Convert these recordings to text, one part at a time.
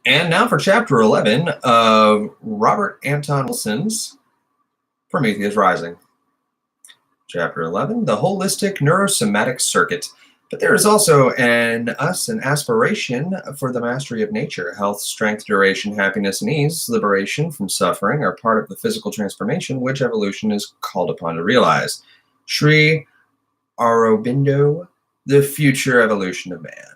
And now for Chapter 11 of Robert Anton Wilson's Prometheus Rising. Chapter 11, the Holistic Neurosomatic Circuit. But there is also an aspiration for the mastery of nature. Health, strength, duration, happiness, and ease, liberation from suffering are part of the physical transformation which evolution is called upon to realize. Sri Aurobindo, the future evolution of man.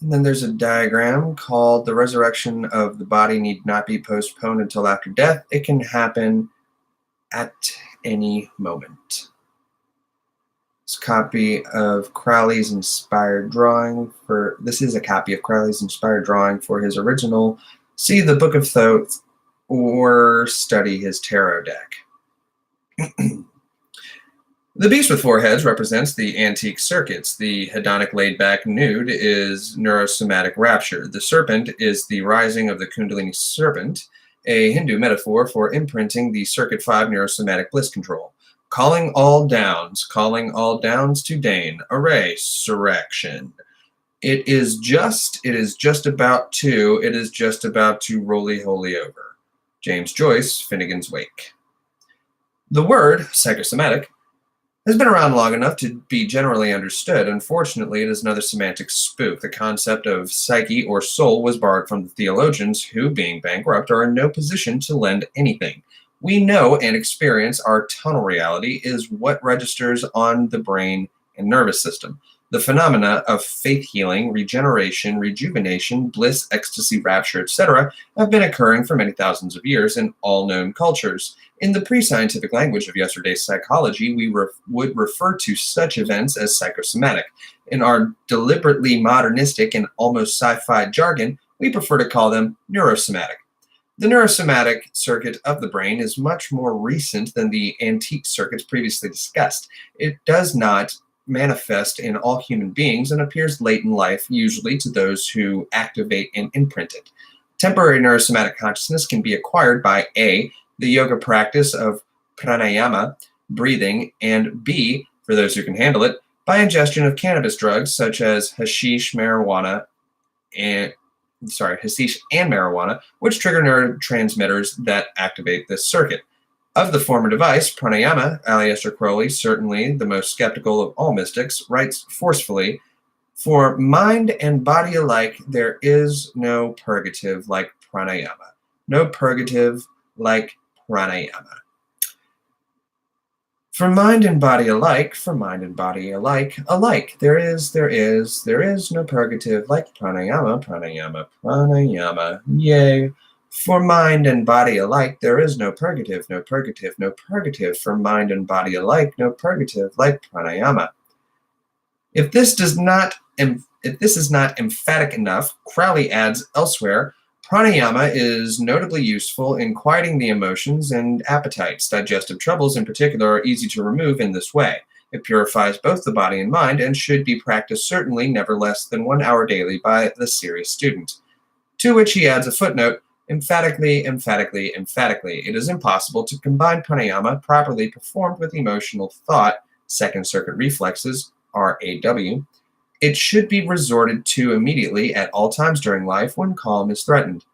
And then there's a diagram called the resurrection of the body need not be postponed until after death. It can happen at any moment. This copy of Crowley's inspired drawing for this is a copy of Crowley's inspired drawing for his original. See the Book of Thoth or study his tarot deck. The beast with four heads represents the antique circuits. The hedonic laid-back nude is neurosomatic rapture. The serpent is the rising of the Kundalini serpent, a Hindu metaphor for imprinting the Circuit 5 neurosomatic bliss control. Calling all downs to Dane, array, surrection. It is just about to roly-holy over. James Joyce, Finnegan's Wake. The word, psychosomatic, has been around long enough to be generally understood. Unfortunately, it is another semantic spook. The concept of psyche or soul was borrowed from the theologians who, being bankrupt, are in no position to lend anything. We know and experience our tunnel reality is what registers on the brain and nervous system. The phenomena of faith healing, regeneration, rejuvenation, bliss, ecstasy, rapture, etc. have been occurring for many thousands of years in all known cultures. In the pre-scientific language of yesterday's psychology, we would refer to such events as psychosomatic. In our deliberately modernistic and almost sci-fi jargon, we prefer to call them neurosomatic. The neurosomatic circuit of the brain is much more recent than the antique circuits previously discussed. It does not manifest in all human beings and appears late in life, usually to those who activate and imprint it. Temporary neurosomatic consciousness can be acquired by A, the yoga practice of pranayama, breathing, and B, for those who can handle it, by ingestion of cannabis drugs such as hashish and marijuana, which trigger neurotransmitters that activate this circuit. Of the former device, pranayama, Aleister Crowley, certainly the most skeptical of all mystics, writes forcefully, "For mind and body alike, there is no purgative like pranayama. No purgative like pranayama. For mind and body alike, alike. There is no purgative like pranayama. Yea. For mind and body alike, there is no purgative. For mind and body alike, no purgative like pranayama." If this is not emphatic enough, Crowley adds elsewhere, pranayama is notably useful in quieting the emotions and appetites. Digestive troubles in particular are easy to remove in this way. It purifies both the body and mind and should be practiced certainly never less than 1 hour daily by the serious student. To which he adds a footnote, emphatically, it is impossible to combine pranayama properly performed with emotional thought, second circuit reflexes, RAW. It should be resorted to immediately at all times during life when calm is threatened.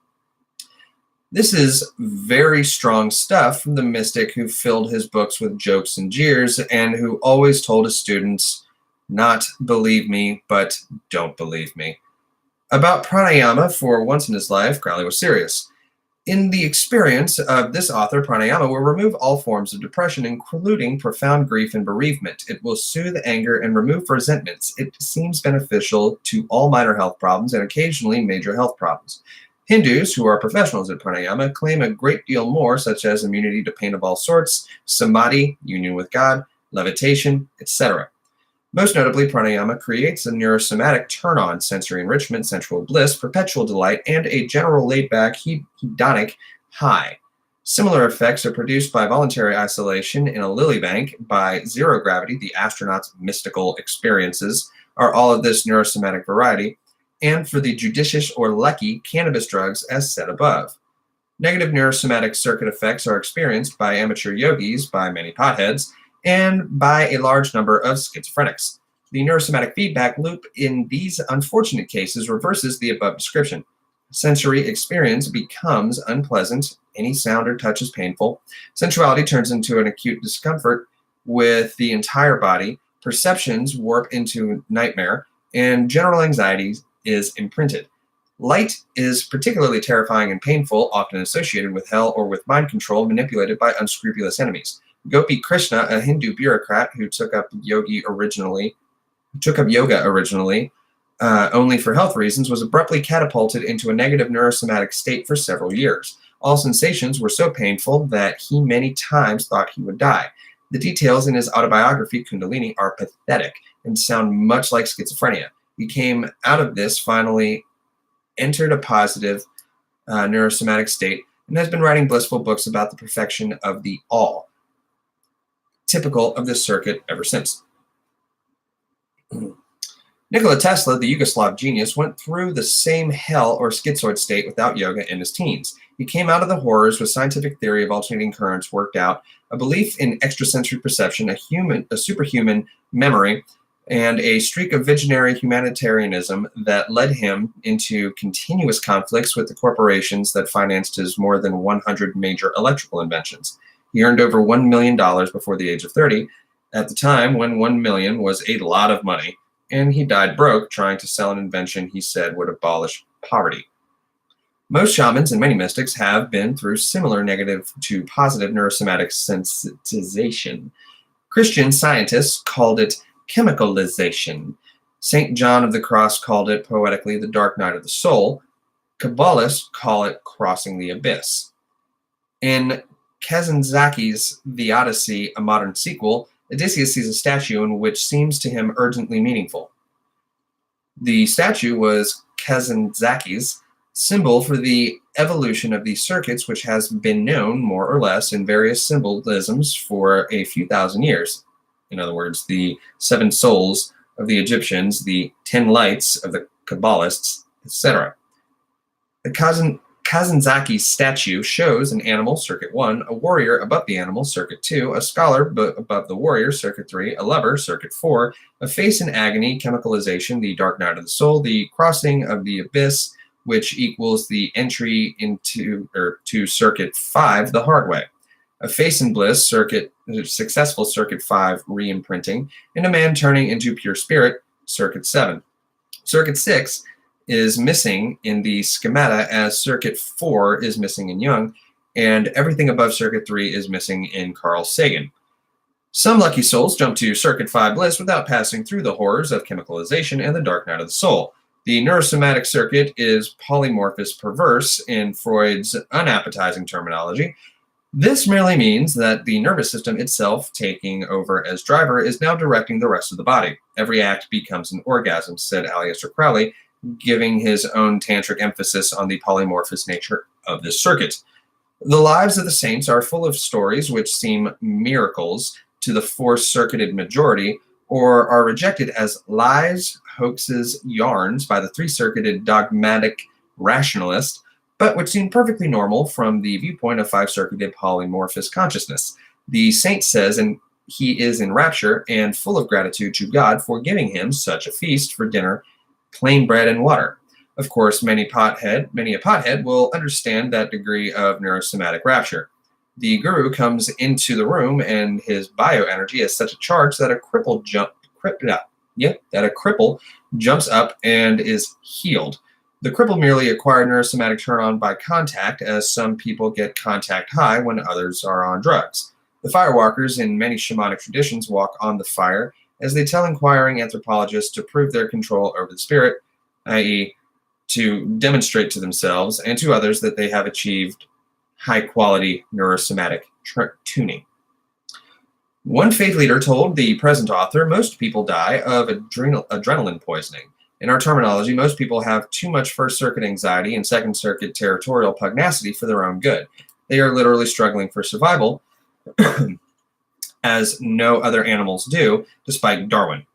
This is very strong stuff from the mystic who filled his books with jokes and jeers and who always told his students, not believe me, but don't believe me. About pranayama, for once in his life, Crowley was serious. In the experience of this author, pranayama will remove all forms of depression, including profound grief and bereavement. It will soothe anger and remove resentments. It seems beneficial to all minor health problems and occasionally major health problems. Hindus, who are professionals at pranayama, claim a great deal more, such as immunity to pain of all sorts, samadhi, union with God, levitation, etc. Most notably, pranayama creates a neurosomatic turn-on, sensory enrichment, sensual bliss, perpetual delight, and a general laid-back hedonic high. Similar effects are produced by voluntary isolation in a lily bank, by zero gravity, the astronaut's mystical experiences are all of this neurosomatic variety, and for the judicious or lucky cannabis drugs as said above. Negative neurosomatic circuit effects are experienced by amateur yogis, by many potheads, and by a large number of schizophrenics. The neurosomatic feedback loop in these unfortunate cases reverses the above description. Sensory experience becomes unpleasant. Any sound or touch is painful. Sensuality turns into an acute discomfort with the entire body. Perceptions warp into nightmare, and general anxiety is imprinted. Light is particularly terrifying and painful, often associated with hell or with mind control manipulated by unscrupulous enemies. Gopi Krishna, a Hindu bureaucrat who took up yoga originally, only for health reasons, was abruptly catapulted into a negative neurosomatic state for several years. All sensations were so painful that he many times thought he would die. The details in his autobiography, Kundalini, are pathetic and sound much like schizophrenia. He came out of this, finally entered a positive neurosomatic state, and has been writing blissful books about the perfection of the all, typical of this circuit ever since. Nikola Tesla, the Yugoslav genius, went through the same hell or schizoid state without yoga in his teens. He came out of the horrors with scientific theory of alternating currents worked out, a belief in extrasensory perception, a superhuman memory, and a streak of visionary humanitarianism that led him into continuous conflicts with the corporations that financed his more than 100 major electrical inventions. He earned over $1 million before the age of 30, at the time when $1 million was a lot of money, and he died broke trying to sell an invention he said would abolish poverty. Most shamans and many mystics have been through similar negative to positive neurosomatic sensitization. Christian scientists called it chemicalization. St. John of the Cross called it poetically the dark night of the soul. Kabbalists call it crossing the abyss. In Kazanzaki's The Odyssey, a modern sequel, Odysseus sees a statue in which seems to him urgently meaningful. The statue was Kazanzaki's symbol for the evolution of these circuits, which has been known more or less in various symbolisms for a few thousand years. In other words, the 7 souls of the Egyptians, the 10 lights of the Kabbalists, etc. The Kazanzaki statue shows an animal, circuit 1, a warrior above the animal, circuit 2, a scholar above the warrior, circuit 3, a lover, circuit 4, a face in agony, chemicalization, the dark night of the soul, the crossing of the abyss, which equals the entry to circuit 5, the hard way. A face in bliss, successful circuit 5, re-imprinting, and a man turning into pure spirit, circuit 7. Circuit 6 is missing in the schemata, as circuit 4 is missing in Jung, and everything above circuit 3 is missing in Carl Sagan. Some lucky souls jump to circuit 5 bliss without passing through the horrors of chemicalization and the dark night of the soul. The neurosomatic circuit is polymorphous perverse in Freud's unappetizing terminology. This merely means that the nervous system itself, taking over as driver, is now directing the rest of the body. Every act becomes an orgasm, said Aleister Crowley, giving his own tantric emphasis on the polymorphous nature of this circuit. The lives of the saints are full of stories which seem miracles to the four-circuited majority, or are rejected as lies, hoaxes, yarns by the three-circuited dogmatic rationalist, but which seem perfectly normal from the viewpoint of five-circuited polymorphous consciousness. The saint says, and he is in rapture and full of gratitude to God for giving him such a feast for dinner, plain bread and water. Of course, many a pothead will understand that degree of neurosomatic rapture. The guru comes into the room, and his bioenergy has such a charge that a cripple jumps up and is healed. The cripple merely acquired neurosomatic turn-on by contact, as some people get contact high when others are on drugs. The firewalkers in many shamanic traditions walk on the fire, as they tell inquiring anthropologists to prove their control over the spirit, i.e., to demonstrate to themselves and to others that they have achieved high-quality neurosomatic tuning. One faith leader told the present author, most people die of adrenaline poisoning. In our terminology, most people have too much first-circuit anxiety and second-circuit territorial pugnacity for their own good. They are literally struggling for survival, as no other animals do, despite Darwin.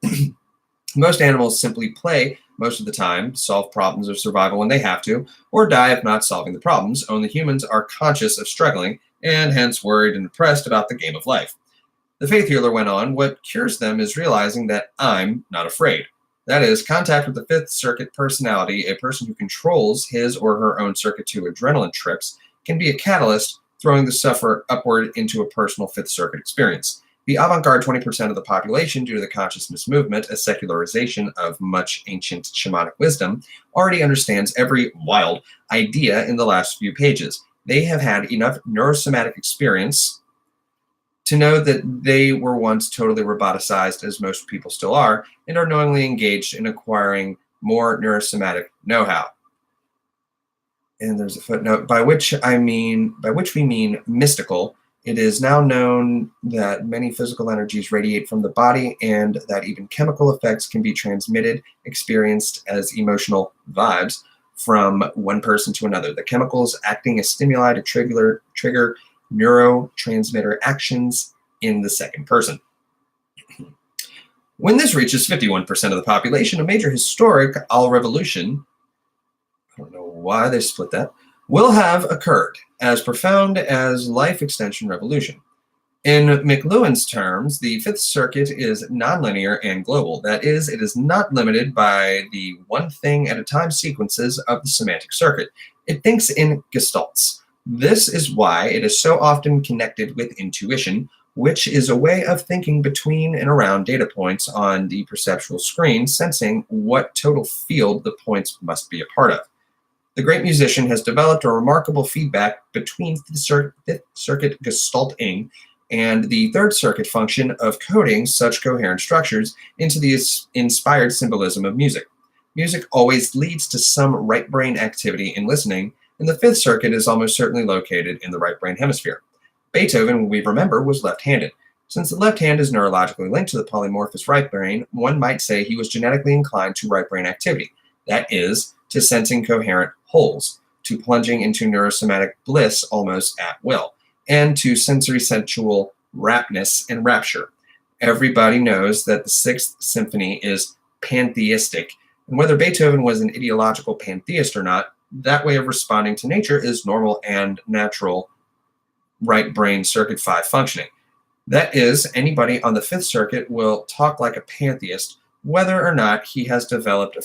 Most animals simply play most of the time, solve problems of survival when they have to, or die if not solving the problems. Only humans are conscious of struggling, and hence worried and depressed about the game of life. The faith healer went on, what cures them is realizing that I'm not afraid. That is, contact with the Fifth Circuit personality, a person who controls his or her own circuit to adrenaline trips, can be a catalyst, throwing the sufferer upward into a personal Fifth Circuit experience. The avant-garde 20% of the population, due to the consciousness movement, a secularization of much ancient shamanic wisdom, already understands every wild idea in the last few pages. They have had enough neurosomatic experience to know that they were once totally roboticized, as most people still are, and are knowingly engaged in acquiring more neurosomatic know-how. And there's a footnote, by which we mean mystical. It is now known that many physical energies radiate from the body, and that even chemical effects can be transmitted, experienced as emotional vibes from one person to another. The chemicals acting as stimuli to trigger neurotransmitter actions in the second person. When this reaches 51% of the population, a major historic revolution, I don't know why they split that, will have occurred, as profound as life extension revolution. In McLuhan's terms, the Fifth Circuit is nonlinear and global. That is, it is not limited by the one thing at a time sequences of the semantic circuit. It thinks in gestalts. This is why it is so often connected with intuition, which is a way of thinking between and around data points on the perceptual screen, sensing what total field the points must be a part of. The great musician has developed a remarkable feedback between the Fifth Circuit gestalting and the Third Circuit function of coding such coherent structures into the inspired symbolism of music. Music always leads to some right brain activity in listening, and the Fifth Circuit is almost certainly located in the right brain hemisphere. Beethoven, we remember, was left-handed. Since the left hand is neurologically linked to the polymorphous right brain, one might say he was genetically inclined to right brain activity. That is, to sensing coherent wholes, to plunging into neurosomatic bliss almost at will, and to sensory sensual raptness and rapture. Everybody knows that the Sixth Symphony is pantheistic, and whether Beethoven was an ideological pantheist or not, that way of responding to nature is normal and natural right brain circuit 5 functioning. That is, anybody on the Fifth Circuit will talk like a pantheist, whether or not he has developed a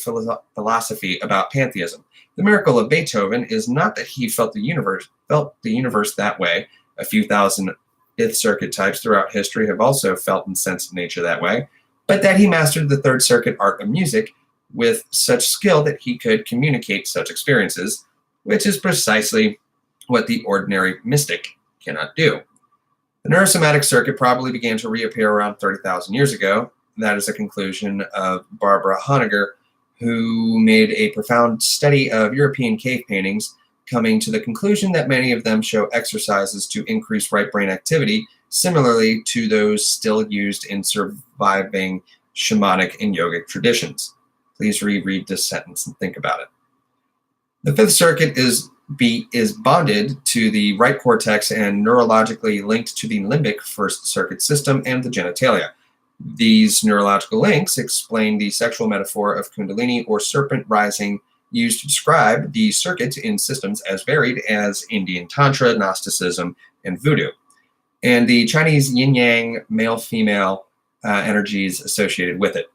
philosophy about pantheism. The miracle of Beethoven is not that he felt the universe that way. A few thousand Fifth Circuit types throughout history have also felt and sensed nature that way, but that he mastered the Third Circuit art of music with such skill that he could communicate such experiences, which is precisely what the ordinary mystic cannot do. The neurosomatic circuit probably began to reappear around 30,000 years ago. That is a conclusion of Barbara Honegger, who made a profound study of European cave paintings, coming to the conclusion that many of them show exercises to increase right brain activity, similarly to those still used in surviving shamanic and yogic traditions. Please reread this sentence and think about it. The Fifth Circuit is bonded to the right cortex and neurologically linked to the limbic First Circuit system and the genitalia. These neurological links explain the sexual metaphor of Kundalini or serpent rising used to describe the circuit in systems as varied as Indian Tantra, Gnosticism, and Voodoo, and the Chinese yin-yang male-female energies associated with it.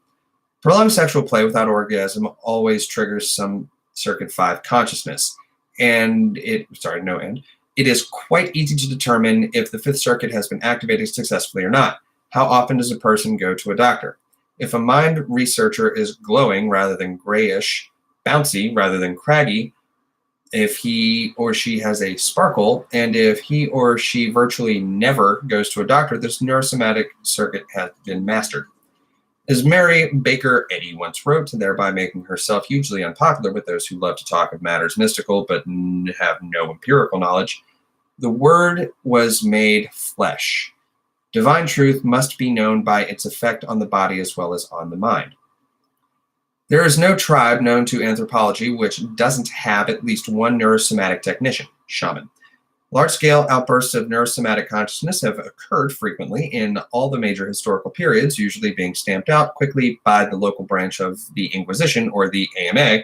Prolonged sexual play without orgasm always triggers some Circuit 5 consciousness, it is quite easy to determine if the Fifth Circuit has been activated successfully or not. How often does a person go to a doctor? If a mind researcher is glowing rather than grayish, bouncy rather than craggy, if he or she has a sparkle, and if he or she virtually never goes to a doctor, this neurosomatic circuit has been mastered. As Mary Baker Eddy once wrote, thereby making herself hugely unpopular with those who love to talk of matters mystical but have no empirical knowledge, the Word was made flesh. Divine truth must be known by its effect on the body as well as on the mind. There is no tribe known to anthropology which doesn't have at least one neurosomatic technician, shaman. Large-scale outbursts of neurosomatic consciousness have occurred frequently in all the major historical periods, usually being stamped out quickly by the local branch of the Inquisition or the AMA.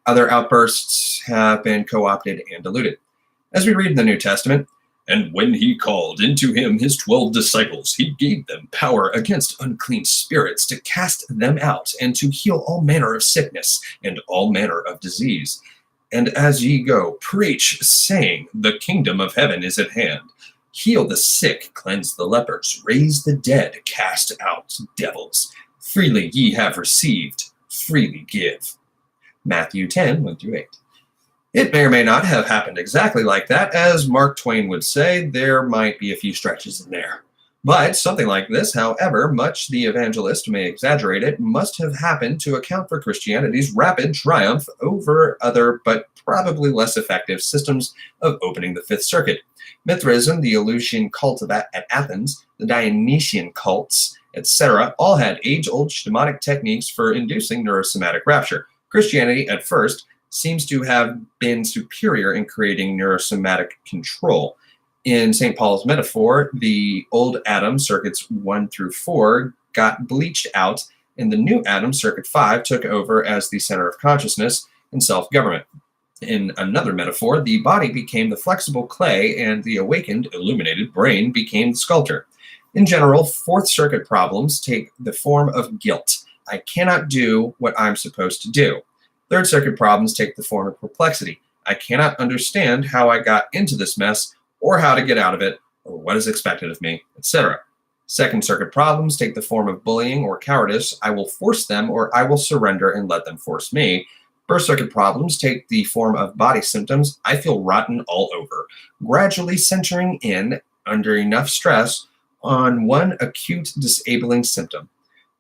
Other outbursts have been co-opted and diluted. As we read in the New Testament, And when he called into him his 12 disciples, he gave them power against unclean spirits to cast them out and to heal all manner of sickness and all manner of disease. And as ye go, preach, saying, the kingdom of heaven is at hand. Heal the sick, cleanse the lepers, raise the dead, cast out devils. Freely ye have received, freely give. Matthew 10, 1-8. It may or may not have happened exactly like that. As Mark Twain would say, there might be a few stretches in there. But something like this, however much the evangelist may exaggerate it, must have happened to account for Christianity's rapid triumph over other but probably less effective systems of opening the Fifth Circuit. Mithraism, the Eleusinian cult at Athens, the Dionysian cults, etc., all had age-old shamanic techniques for inducing neurosomatic rapture. Christianity, at first, seems to have been superior in creating neurosomatic control. In St. Paul's metaphor, the old Adam, circuits 1-4, got bleached out, and the new Adam, circuit 5, took over as the center of consciousness and self-government. In another metaphor, the body became the flexible clay, and the awakened, illuminated brain became the sculptor. In general, Fourth Circuit problems take the form of guilt. I cannot do what I'm supposed to do. Third Circuit problems take the form of perplexity. I cannot understand how I got into this mess, or how to get out of it, or what is expected of me, etc. Second Circuit problems take the form of bullying or cowardice. I will force them, or I will surrender and let them force me. First Circuit problems take the form of body symptoms. I feel rotten all over, gradually centering in, under enough stress, on one acute disabling symptom.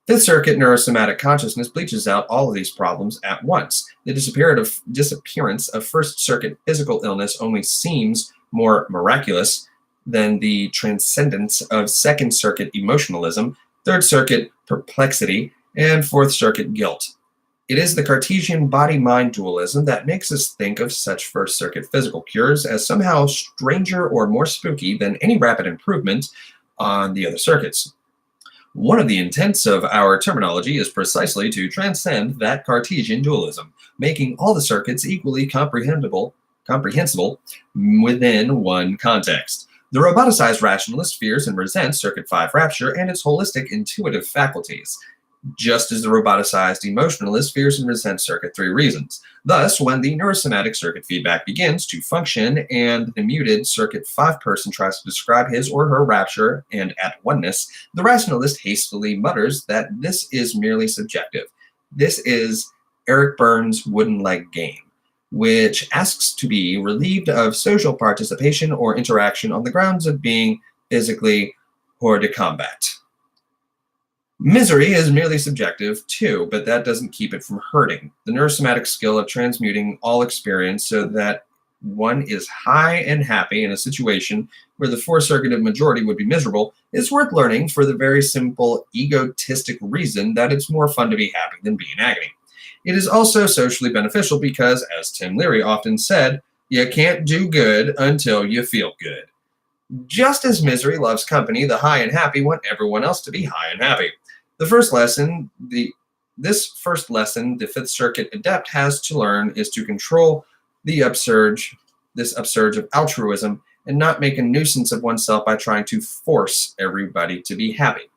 Fifth Circuit neurosomatic consciousness bleaches out all of these problems at once. The disappearance of First Circuit physical illness only seems more miraculous than the transcendence of Second Circuit emotionalism, Third Circuit perplexity, and Fourth Circuit guilt. It is the Cartesian body-mind dualism that makes us think of such First Circuit physical cures as somehow stranger or more spooky than any rapid improvement on the other circuits. One of the intents of our terminology is precisely to transcend that Cartesian dualism, making all the circuits equally comprehensible within one context. The roboticized rationalist fears and resents Circuit 5 rapture and its holistic intuitive faculties, just as the roboticized emotionalist fears and resents Circuit 3 reasons. Thus, when the neurosomatic circuit feedback begins to function and the muted Circuit 5 person tries to describe his or her rapture and at oneness, the rationalist hastily mutters that this is merely subjective. This is Eric Burns' wooden leg game, which asks to be relieved of social participation or interaction on the grounds of being physically hors de combat. Misery is merely subjective, too, but that doesn't keep it from hurting. The neurosomatic skill of transmuting all experience so that one is high and happy in a situation where the four-circuited majority would be miserable is worth learning for the very simple egotistic reason that it's more fun to be happy than be in agony. It is also socially beneficial because, as Tim Leary often said, you can't do good until you feel good. Just as misery loves company, the high and happy want everyone else to be high and happy. This first lesson, the Fifth Circuit adept has to learn is to control this upsurge of altruism and not make a nuisance of oneself by trying to force everybody to be happy.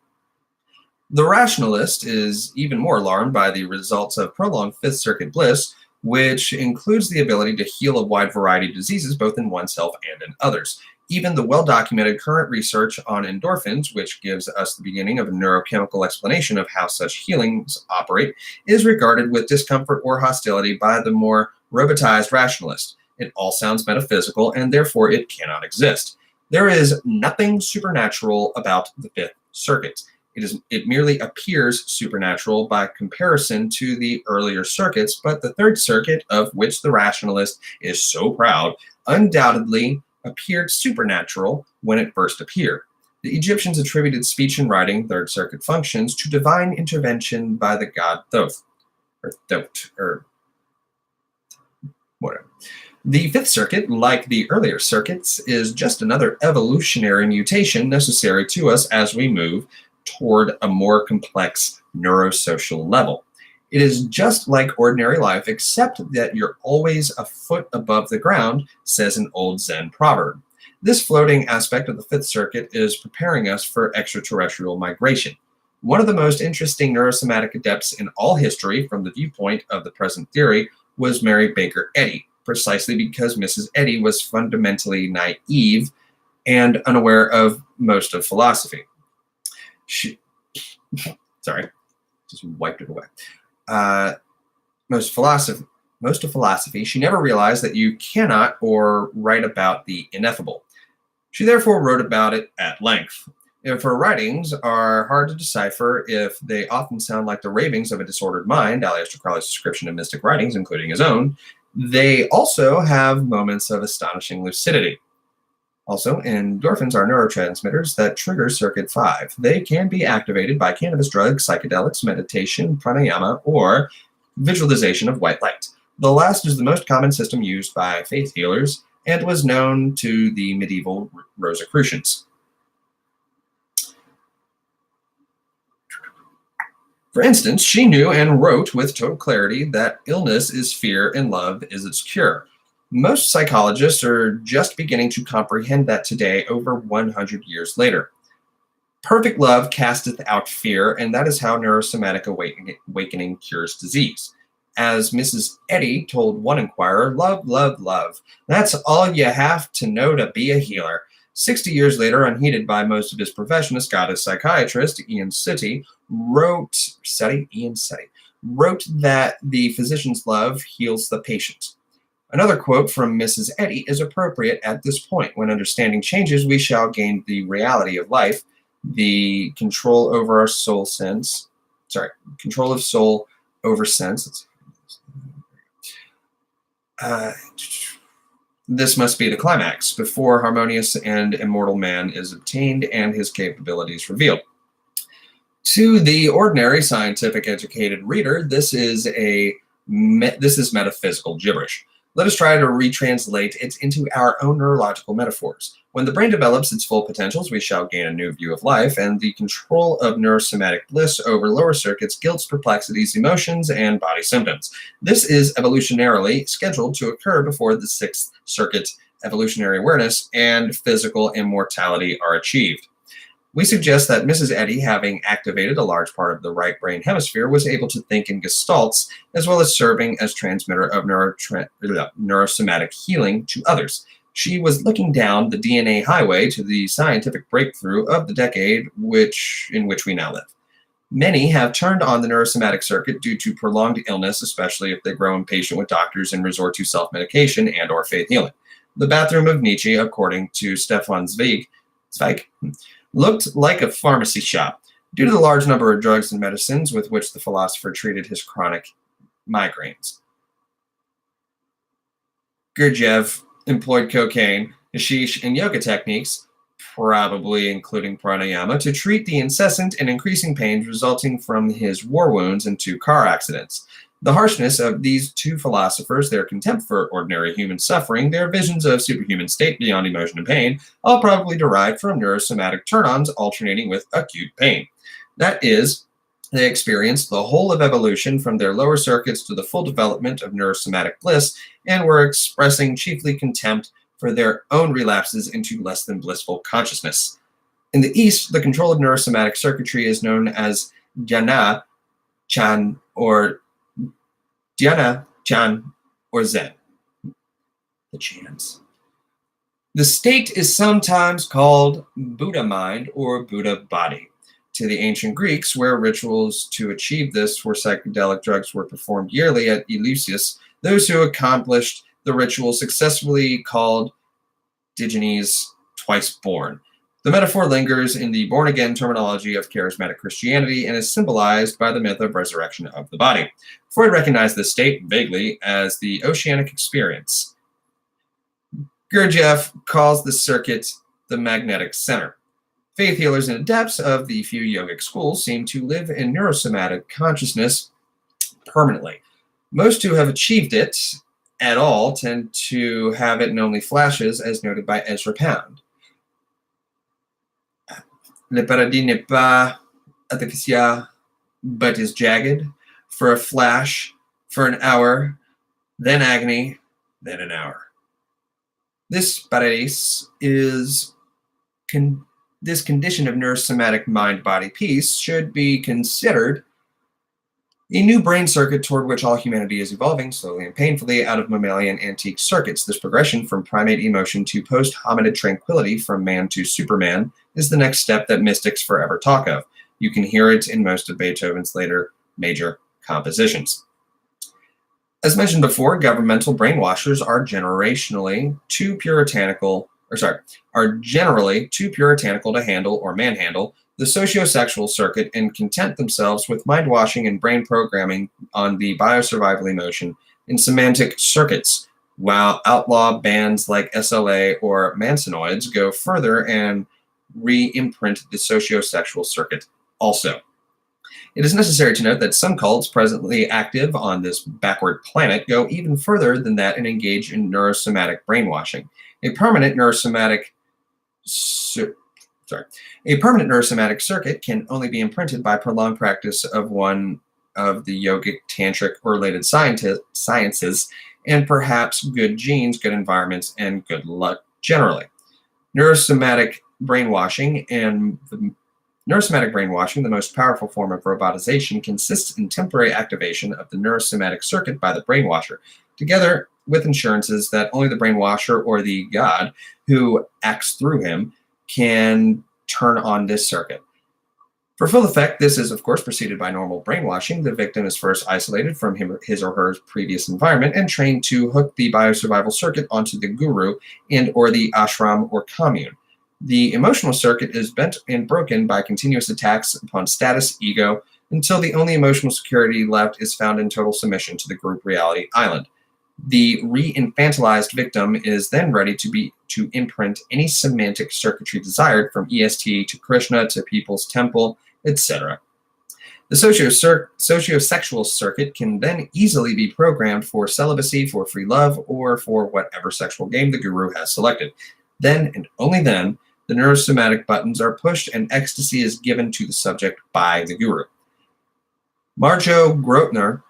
The rationalist is even more alarmed by the results of prolonged Fifth Circuit bliss, which includes the ability to heal a wide variety of diseases both in oneself and in others. Even the well-documented current research on endorphins, which gives us the beginning of a neurochemical explanation of how such healings operate, is regarded with discomfort or hostility by the more robotized rationalist. It all sounds metaphysical, and therefore it cannot exist. There is nothing supernatural about the Fifth Circuit. It merely appears supernatural by comparison to the earlier circuits, but the Third Circuit, of which the rationalist is so proud, undoubtedly appeared supernatural when it first appeared. The Egyptians attributed speech and writing, Third Circuit functions, to divine intervention by the god Thoth, or whatever. The Fifth Circuit, like the earlier circuits, is just another evolutionary mutation necessary to us as we move toward a more complex neurosocial level. It is just like ordinary life, except that you're always a foot above the ground, says an old Zen proverb. This floating aspect of the Fifth Circuit is preparing us for extraterrestrial migration. One of the most interesting neurosomatic adepts in all history, from the viewpoint of the present theory, was Mary Baker Eddy, precisely because Mrs. Eddy was fundamentally naive and unaware of most of philosophy. Sorry, just wiped it away. Most of philosophy, she never realized that you cannot or write about the ineffable. She therefore wrote about it at length. If her writings are hard to decipher, if they often sound like the ravings of a disordered mind, Aleister Crowley's description of mystic writings, including his own, they also have moments of astonishing lucidity. Also, endorphins are neurotransmitters that trigger Circuit 5. They can be activated by cannabis drugs, psychedelics, meditation, pranayama, or visualization of white light. The last is the most common system used by faith healers and was known to the medieval Rosicrucians. For instance, she knew and wrote with total clarity that illness is fear and love is its cure. Most psychologists are just beginning to comprehend that today, over 100 years later. Perfect love casteth out fear, and that is how neurosomatic awakening cures disease. As Mrs. Eddy told one inquirer, love, love, love. That's all you have to know to be a healer. 60 years later, unheeded by most of his profession, a Scottish psychiatrist, Ian Seti, wrote that the physician's love heals the patient. Another quote from Mrs. Eddy is appropriate at this point. When understanding changes, we shall gain the reality of life, the control over our soul sense. Control of soul over sense. This must be the climax, before harmonious and immortal man is obtained and his capabilities revealed. To the ordinary scientific educated reader, this is metaphysical gibberish. Let us try to retranslate it into our own neurological metaphors. When the brain develops its full potentials, we shall gain a new view of life and the control of neurosomatic bliss over lower circuits, guilts, perplexities, emotions, and body symptoms. This is evolutionarily scheduled to occur before the Sixth Circuit evolutionary awareness and physical immortality are achieved. We suggest that Mrs. Eddy, having activated a large part of the right brain hemisphere, was able to think in gestalts, as well as serving as transmitter of neurosomatic healing to others. She was looking down the DNA highway to the scientific breakthrough of the decade in which we now live. Many have turned on the neurosomatic circuit due to prolonged illness, especially if they grow impatient with doctors and resort to self-medication and or faith healing. The bathroom of Nietzsche, according to Stefan Zweig, looked like a pharmacy shop due to the large number of drugs and medicines with which the philosopher treated his chronic migraines. Gurdjieff employed cocaine, hashish, and yoga techniques, probably including pranayama, to treat the incessant and increasing pains resulting from his war wounds and 2 car accidents. The harshness of these 2 philosophers, their contempt for ordinary human suffering, their visions of superhuman state beyond emotion and pain, all probably derived from neurosomatic turn-ons alternating with acute pain. That is, they experienced the whole of evolution from their lower circuits to the full development of neurosomatic bliss, and were expressing chiefly contempt for their own relapses into less than blissful consciousness. In the East, the control of neurosomatic circuitry is known as Dhyana, Chan, or Zen. The chants. The state is sometimes called Buddha mind or Buddha body. To the ancient Greeks, where rituals to achieve this for psychedelic drugs were performed yearly at Eleusis, those who accomplished the ritual successfully called Diogenes twice born. The metaphor lingers in the born-again terminology of charismatic Christianity and is symbolized by the myth of resurrection of the body. Freud recognized this state vaguely as the oceanic experience. Gurdjieff calls the circuit the magnetic center. Faith healers and adepts of the few yogic schools seem to live in neurosomatic consciousness permanently. Most who have achieved it at all tend to have it in only flashes, as noted by Ezra Pound. Le paradis n'est pas artificiel, but is jagged, for a flash, for an hour, then agony, then an hour. This paradis is this condition of neurosomatic mind-body peace should be considered a new brain circuit toward which all humanity is evolving slowly and painfully out of mammalian antique circuits. This progression from primate emotion to post-hominid tranquility, from man to Superman, is the next step that mystics forever talk of. You can hear it in most of Beethoven's later major compositions. As mentioned before, governmental brainwashers are generally too puritanical to handle or manhandle the socio-sexual circuit and content themselves with mind-washing and brain programming on the biosurvival emotion in semantic circuits, while outlaw bands like SLA or Mansonoids go further and re-imprint the socio-sexual circuit also. It is necessary to note that some cults presently active on this backward planet go even further than that and engage in neurosomatic brainwashing. A permanent neurosomatic circuit can only be imprinted by prolonged practice of one of the yogic, tantric, or related sciences, and perhaps good genes, good environments, and good luck generally. Neurosomatic brainwashing, the most powerful form of robotization, consists in temporary activation of the neurosomatic circuit by the brainwasher, together with assurances that only the brainwasher or the god who acts through him can turn on this circuit. For full effect, this is, of course, preceded by normal brainwashing. The victim is first isolated from his or her previous environment and trained to hook the biosurvival circuit onto the guru and or the ashram or commune. The emotional circuit is bent and broken by continuous attacks upon status, ego, until the only emotional security left is found in total submission to the group reality island. The re-infantilized victim is then ready to imprint any semantic circuitry desired, from EST to Krishna to People's Temple, etc. The socio-sexual circuit can then easily be programmed for celibacy, for free love, or for whatever sexual game the guru has selected. Then, and only then, the neurosomatic buttons are pushed and ecstasy is given to the subject by the guru. Marjo Grotner,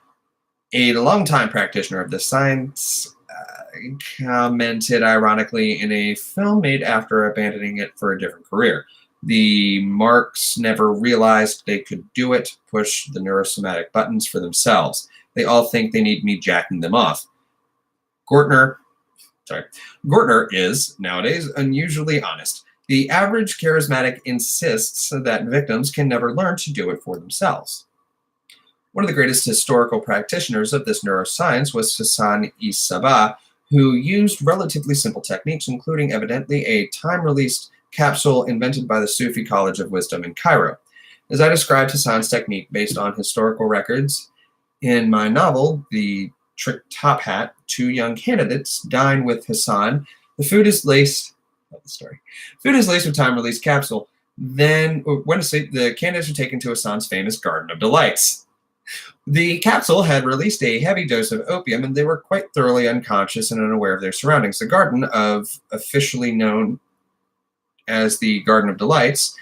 a longtime practitioner of the science, commented ironically in a film made after abandoning it for a different career. The marks never realized they could do it, push the neurosomatic buttons for themselves. They all think they need me jacking them off. Gortner is, nowadays, unusually honest. The average charismatic insists that victims can never learn to do it for themselves. One of the greatest historical practitioners of this neuroscience was Hassan-i Sabbah, who used relatively simple techniques, including evidently a time-released capsule invented by the Sufi College of Wisdom in Cairo. As I described Hassan's technique based on historical records in my novel, The Trick Top Hat, two young candidates dine with Hassan. The food is laced with time-released capsule. Then, when asleep, the candidates are taken to Hassan's famous Garden of Delights. The capsule had released a heavy dose of opium, and they were quite thoroughly unconscious and unaware of their surroundings. The garden, officially known as the Garden of Delights,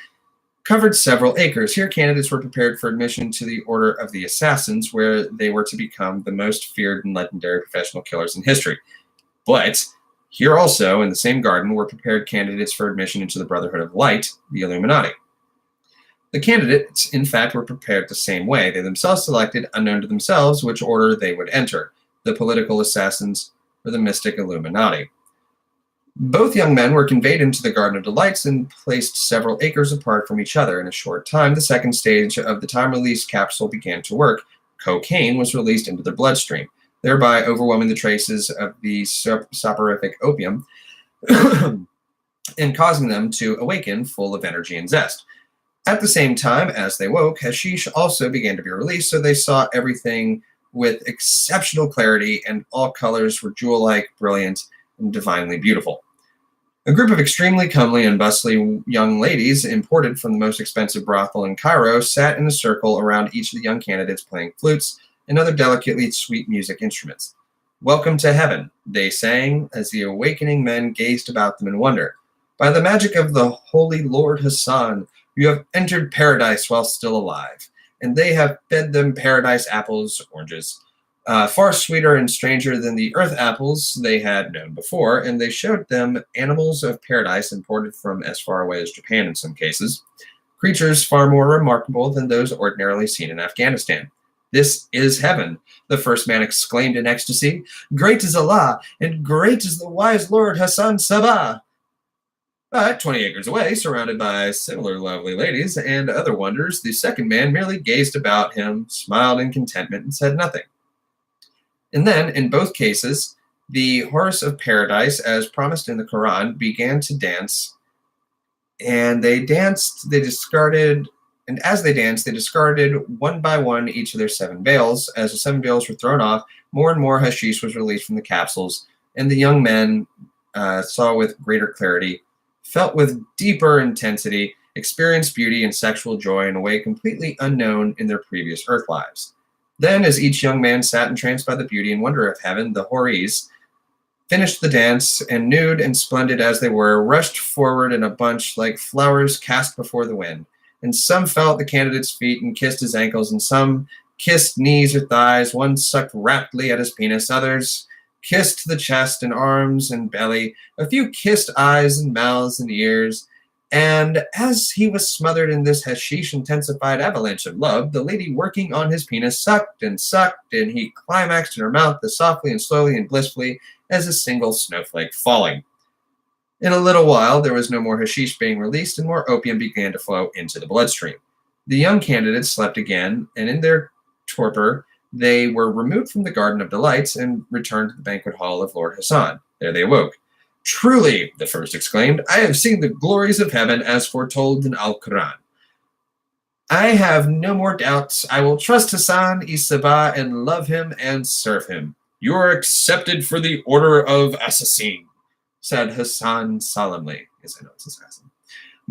covered several acres. Here, candidates were prepared for admission to the Order of the Assassins, where they were to become the most feared and legendary professional killers in history. But here also, in the same garden, were prepared candidates for admission into the Brotherhood of Light, the Illuminati. The candidates, in fact, were prepared the same way. They themselves selected, unknown to themselves, which order they would enter, the political assassins or the mystic Illuminati. Both young men were conveyed into the Garden of Delights and placed several acres apart from each other. In a short time, the second stage of the time-release capsule began to work. Cocaine was released into their bloodstream, thereby overwhelming the traces of the soporific opium and causing them to awaken full of energy and zest. At the same time as they woke, hashish also began to be released, so they saw everything with exceptional clarity, and all colors were jewel-like, brilliant, and divinely beautiful. A group of extremely comely and bustling young ladies, imported from the most expensive brothel in Cairo, sat in a circle around each of the young candidates playing flutes and other delicately sweet music instruments. "Welcome to heaven," they sang, as the awakening men gazed about them in wonder. "By the magic of the holy Lord Hassan, you have entered paradise while still alive." And they have fed them paradise apples, oranges. far sweeter and stranger than the earth apples they had known before, and they showed them animals of paradise imported from as far away as Japan in some cases, creatures far more remarkable than those ordinarily seen in Afghanistan. This is heaven, the first man exclaimed in ecstasy. Great is Allah, and great is the wise Lord Hassan Sabah. But 20 acres away, surrounded by similar lovely ladies and other wonders, the second man merely gazed about him, smiled in contentment, and said nothing. And then, in both cases, the horse of paradise, as promised in the Quran, began to dance. And as they danced, they discarded one by one each of their 7 veils. As the 7 veils were thrown off, more and more hashish was released from the capsules, and the young men saw with greater clarity, felt with deeper intensity, experienced beauty and sexual joy in a way completely unknown in their previous earth lives. Then, as each young man sat entranced by the beauty and wonder of heaven, the houris finished the dance, and nude and splendid as they were, rushed forward in a bunch like flowers cast before the wind. And some fell at the candidate's feet and kissed his ankles, and some kissed knees or thighs. One sucked raptly at his penis. Others kissed the chest and arms and belly. A few kissed eyes and mouths and ears. And as he was smothered in this hashish-intensified avalanche of love, the lady working on his penis sucked, and he climaxed in her mouth as softly and slowly and blissfully as a single snowflake falling. In a little while, there was no more hashish being released, and more opium began to flow into the bloodstream. The young candidates slept again, and in their torpor, they were removed from the Garden of Delights and returned to the banquet hall of Lord Hassan. There they awoke. Truly, the first exclaimed, I have seen the glories of heaven as foretold in Al-Quran. I have no more doubts. I will trust Hassan-i-Sabah and love him and serve him. You are accepted for the Order of Assassin, said Hassan solemnly. Yes, I know it's assassin.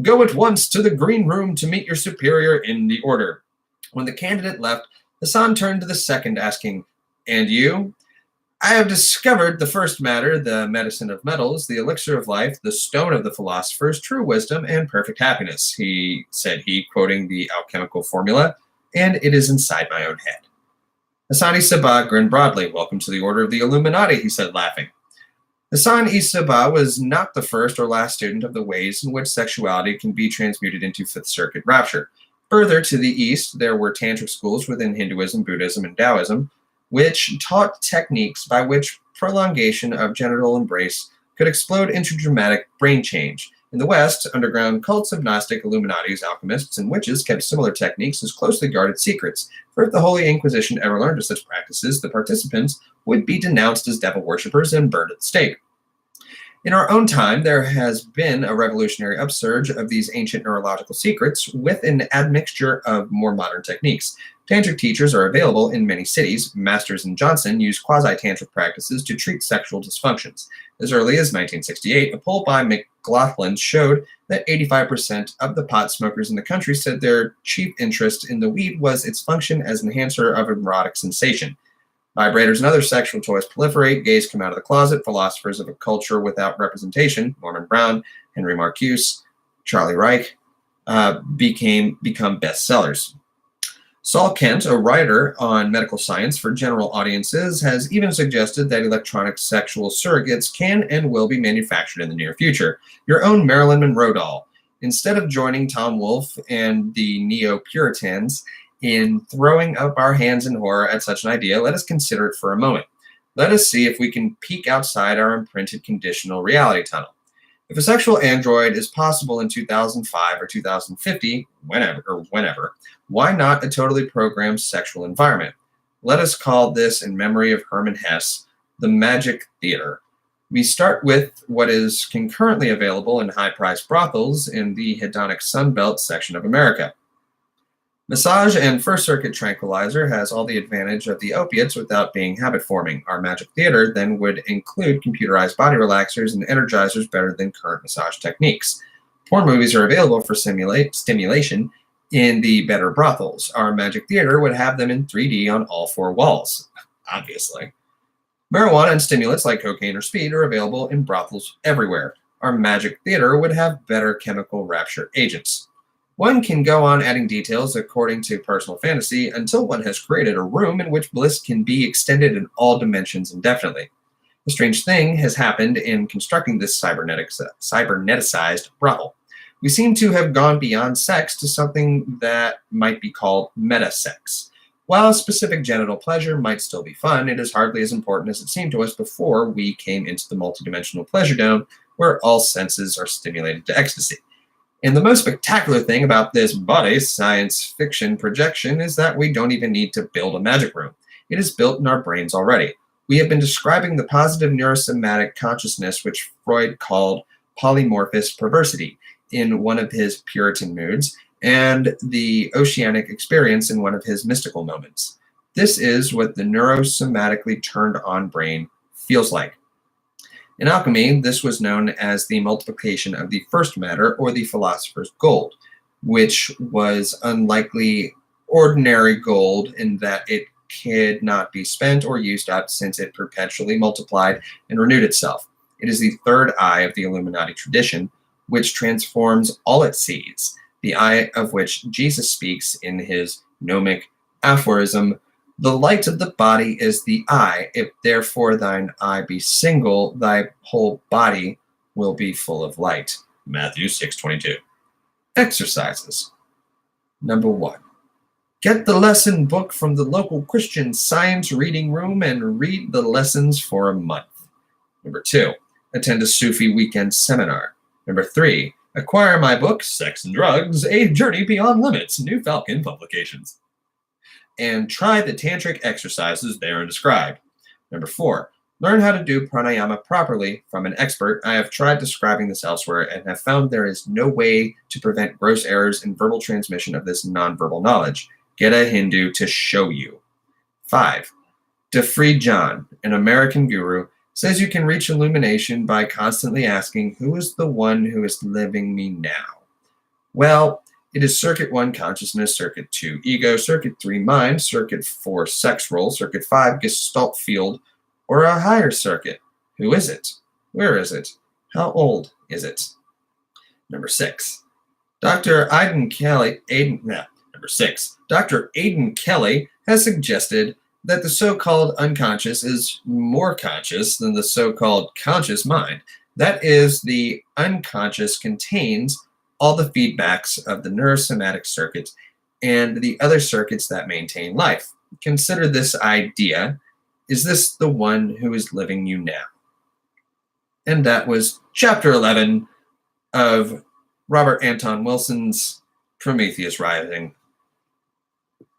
Go at once to the green room to meet your superior in the order. When the candidate left, Hassan turned to the second, asking, And you? I have discovered the first matter, the medicine of metals, the elixir of life, the stone of the philosophers, true wisdom, and perfect happiness, said he, quoting the alchemical formula, and it is inside my own head. Hassan-i-Sabah grinned broadly. Welcome to the Order of the Illuminati, he said, laughing. Hassan-i-Sabah was not the first or last student of the ways in which sexuality can be transmuted into Fifth Circuit rapture. Further to the east, there were tantric schools within Hinduism, Buddhism, and Taoism, which taught techniques by which prolongation of genital embrace could explode into dramatic brain change. In the West, underground cults of Gnostic Illuminatis, alchemists, and witches kept similar techniques as closely guarded secrets, for if the Holy Inquisition ever learned of such practices, the participants would be denounced as devil worshippers and burned at the stake. In our own time, there has been a revolutionary upsurge of these ancient neurological secrets with an admixture of more modern techniques. Tantric teachers are available in many cities. Masters and Johnson use quasi-tantric practices to treat sexual dysfunctions. As early as 1968, a poll by McLaughlin showed that 85% of the pot smokers in the country said their chief interest in the weed was its function as an enhancer of erotic sensation. Vibrators and other sexual toys proliferate, gays come out of the closet, philosophers of a culture without representation, Norman Brown, Henry Marcuse, Charlie Reich, become bestsellers. Saul Kent, a writer on medical science for general audiences, has even suggested that electronic sexual surrogates can and will be manufactured in the near future. Your own Marilyn Monroe doll. Instead of joining Tom Wolfe and the Neo-Puritans in throwing up our hands in horror at such an idea, let us consider it for a moment. Let us see if we can peek outside our imprinted conditional reality tunnel. If a sexual android is possible in 2005 or 2050, whenever, why not a totally programmed sexual environment? Let us call this, in memory of Hermann Hesse, the magic theater. We start with what is concurrently available in high-priced brothels in the hedonic Sunbelt section of America. Massage and First Circuit tranquilizer has all the advantage of the opiates without being habit-forming. Our magic theater then would include computerized body relaxers and energizers better than current massage techniques. Porn movies are available for stimulation in the better brothels. Our magic theater would have them in 3D on all 4 walls, obviously. Marijuana and stimulants like cocaine or speed are available in brothels everywhere. Our magic theater would have better chemical rapture agents. One can go on adding details according to personal fantasy until one has created a room in which bliss can be extended in all dimensions indefinitely. A strange thing has happened in constructing this cyberneticized brothel. We seem to have gone beyond sex to something that might be called meta-sex. While specific genital pleasure might still be fun, it is hardly as important as it seemed to us before we came into the multidimensional pleasure dome, where all senses are stimulated to ecstasy. And the most spectacular thing about this body science fiction projection is that we don't even need to build a magic room. It is built in our brains already. We have been describing the positive neurosomatic consciousness, which Freud called polymorphous perversity in one of his Puritan moods, and the oceanic experience in one of his mystical moments. This is what the neurosomatically turned on brain feels like. In alchemy, this was known as the multiplication of the first matter, or the philosopher's gold, which was unlikely ordinary gold in that it could not be spent or used up since it perpetually multiplied and renewed itself. It is the third eye of the Illuminati tradition, which transforms all it sees, the eye of which Jesus speaks in his gnomic aphorism, "The light of the body is the eye. If therefore thine eye be single, thy whole body will be full of light." Matthew 6:22. Exercises. Number 1. Get the lesson book from the local Christian Science reading room and read the lessons for a month. Number 2. Attend a Sufi weekend seminar. Number 3. Acquire my book, Sex and Drugs, A Journey Beyond Limits, New Falcon Publications. And try the tantric exercises there described. Number 4. Learn how to do pranayama properly from an expert. I have tried describing this elsewhere and have found there is no way to prevent gross errors in verbal transmission of this nonverbal knowledge. Get a Hindu to show you. 5. DeFree John, an American guru, says you can reach illumination by constantly asking, who is the one who is living me now? Well, it is Circuit 1 consciousness, Circuit 2 ego, Circuit 3 mind, Circuit 4 sex role, Circuit 5 gestalt field, or a higher circuit. Who is it? Where is it? How old is it? Number 6. Dr. Aidan Kelly has suggested that the so-called unconscious is more conscious than the so-called conscious mind. That is, the unconscious contains all the feedbacks of the neurosomatic circuits and the other circuits that maintain life. Consider this idea. Is this the one who is living you now? And that was chapter 11 of Robert Anton Wilson's Prometheus Rising.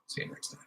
See you next time.